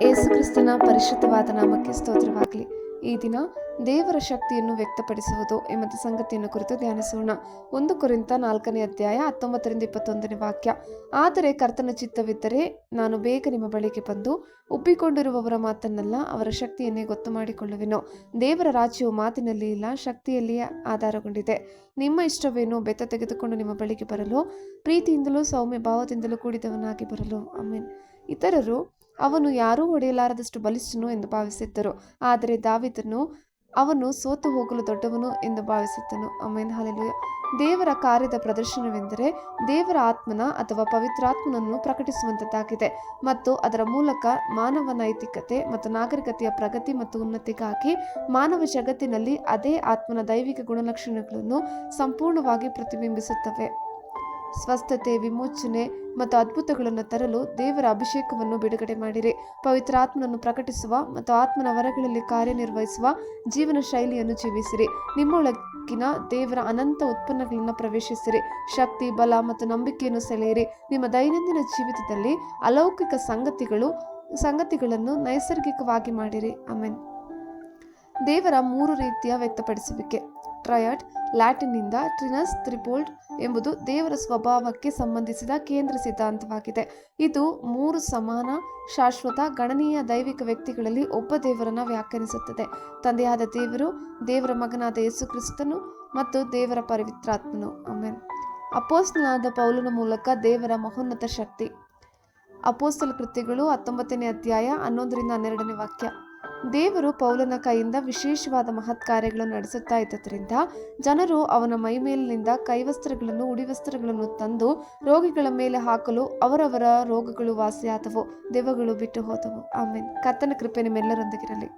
ಯೇಸುಕ್ರಿಸ್ತನ ಪರಿಶುದ್ಧವಾದ ನಾಮಕ್ಕೆ ಸ್ತೋತ್ರವಾಗಲಿ. ಈ ದಿನ ದೇವರ ಶಕ್ತಿಯನ್ನು ವ್ಯಕ್ತಪಡಿಸುವುದು ಎಂಬ ಸಂಗತಿಯನ್ನು ಕುರಿತು ಧ್ಯಾನಿಸೋಣ. 1 ಕೊರಿಂಥ 4ನೇ ಅಧ್ಯಾಯ 19-21 ವಾಕ್ಯ. ಆದರೆ ಕರ್ತನ ಚಿತ್ತವಿದ್ದರೆ ನಾನು ಬೇಗ ನಿಮ್ಮ ಬಳಿಗೆ ಬಂದು ಒಪ್ಪಿಕೊಂಡಿರುವವರ ಮಾತನ್ನಲ್ಲ, ಅವರ ಶಕ್ತಿಯನ್ನೇ ಗೊತ್ತು ಮಾಡಿಕೊಳ್ಳುವೆನು. ದೇವರ ರಾಜ್ಯವು ಮಾತಿನಲ್ಲಿ ಇಲ್ಲ, ಶಕ್ತಿಯಲ್ಲಿಯೇ ಆಧಾರಗೊಂಡಿದೆ. ನಿಮ್ಮ ಇಷ್ಟವೇನು? ಬೆತ್ತ ತೆಗೆದುಕೊಂಡು ನಿಮ್ಮ ಬಳಿಗೆ ಬರಲು, ಪ್ರೀತಿಯಿಂದಲೂ ಸೌಮ್ಯ ಭಾವದಿಂದಲೂ ಕೂಡಿದವನಾಗಿ ಬರಲು. ಆಮೆನ್. ಇತರರು ಅವನು ಯಾರೂ ಹೊಡೆಯಲಾರದಷ್ಟು ಬಲಿಷ್ಠನು ಎಂದು ಭಾವಿಸಿದ್ದರು, ಆದರೆ ದಾವೀದನು ಅವನು ಸೋತು ಹೋಗಲು ದೊಡ್ಡವನು ಎಂದು ಭಾವಿಸಿದ್ದನು. ಆಮೆನ್. ಹಲ್ಲೆಲೂಯಾ. ದೇವರ ಕಾರ್ಯದ ಪ್ರದರ್ಶನವೆಂದರೆ ದೇವರ ಆತ್ಮನ ಅಥವಾ ಪವಿತ್ರಾತ್ಮನನ್ನು ಪ್ರಕಟಿಸುವಂಥದ್ದಾಗಿದೆ ಮತ್ತು ಅದರ ಮೂಲಕ ಮಾನವ ನೈತಿಕತೆ ಮತ್ತು ನಾಗರಿಕತೆಯ ಪ್ರಗತಿ ಮತ್ತು ಉನ್ನತಿಗಾಗಿ ಮಾನವ ಜಗತ್ತಿನಲ್ಲಿ ಅದೇ ಆತ್ಮನ ದೈವಿಕ ಗುಣಲಕ್ಷಣಗಳನ್ನು ಸಂಪೂರ್ಣವಾಗಿ ಪ್ರತಿಬಿಂಬಿಸುತ್ತವೆ. ಸ್ವಸ್ಥತೆ, ವಿಮೋಚನೆ ಮತ್ತು ಅದ್ಭುತಗಳನ್ನು ತರಲು ದೇವರ ಅಭಿಷೇಕವನ್ನು ಬಿಡುಗಡೆ ಮಾಡಿರಿ. ಪವಿತ್ರಾತ್ಮನನ್ನು ಪ್ರಕಟಿಸುವ ಮತ್ತು ಆತ್ಮನ ವರಗಳಲ್ಲಿ ಕಾರ್ಯನಿರ್ವಹಿಸುವ ಜೀವನ ಶೈಲಿಯನ್ನು ಜೀವಿಸಿರಿ. ನಿಮ್ಮೊಳಗಿನ ದೇವರ ಅನಂತ ಉತ್ಪನ್ನಗಳನ್ನು ಪ್ರವೇಶಿಸಿರಿ. ಶಕ್ತಿ, ಬಲ ಮತ್ತು ನಂಬಿಕೆಯನ್ನು ಸೆಳೆಯಿರಿ. ನಿಮ್ಮ ದೈನಂದಿನ ಜೀವಿತದಲ್ಲಿ ಅಲೌಕಿಕ ಸಂಗತಿಗಳನ್ನು ನೈಸರ್ಗಿಕವಾಗಿ ಮಾಡಿರಿ. ಆಮೆನ್. ದೇವರ 3 ರೀತಿಯ ವ್ಯಕ್ತಪಡಿಸುವಿಕೆ. ಟ್ರಯಡ್, ಲ್ಯಾಟಿನ್ನಿಂದ ಟ್ರಿನಸ್, ತ್ರಿಪೋಲ್ಡ್ ಎಂಬುದು ದೇವರ ಸ್ವಭಾವಕ್ಕೆ ಸಂಬಂಧಿಸಿದ ಕೇಂದ್ರ ಸಿದ್ಧಾಂತವಾಗಿದೆ. ಇದು 3 ಸಮಾನ, ಶಾಶ್ವತ, ಗಣನೀಯ ದೈವಿಕ ವ್ಯಕ್ತಿಗಳಲ್ಲಿ ಒಬ್ಬ ದೇವರನ್ನು ವ್ಯಾಖ್ಯಾನಿಸುತ್ತದೆ. ತಂದೆಯಾದ ದೇವರು, ದೇವರ ಮಗನಾದ ಯೇಸು ಕ್ರಿಸ್ತನು ಮತ್ತು ದೇವರ ಪವಿತ್ರಾತ್ಮನು. ಆಮೆನ್. ಅಪೊಸ್ತಲನಾದ ಪೌಲನ ಮೂಲಕ ದೇವರ ಮಹೋನ್ನತ ಶಕ್ತಿ. ಅಪೊಸ್ತಲ ಕೃತ್ಯಗಳು 19ನೇ ಅಧ್ಯಾಯ 11-12 ವಾಕ್ಯ. ದೇವರು ಪೌಲನ ಕೈಯಿಂದ ವಿಶೇಷವಾದ ಮಹತ್ ಕಾರ್ಯಗಳನ್ನು ನಡೆಸುತ್ತಾ ಇದ್ದರಿಂದ ಜನರು ಅವನ ಮೈಮೇಲಿನಿಂದ ಕೈವಸ್ತ್ರಗಳನ್ನು, ಉಡಿವಸ್ತ್ರಗಳನ್ನು ತಂದು ರೋಗಿಗಳ ಮೇಲೆ ಹಾಕಲು ಅವರವರ ರೋಗಗಳು ವಾಸಿಯಾದವು, ದೆವ್ವಗಳು ಬಿಟ್ಟು ಹೋದವು. ಆಮೆನ್. ಕರ್ತನ ಕೃಪೆ ನಿಮ್ಮೆಲ್ಲರೊಂದಿಗಿರಲಿ.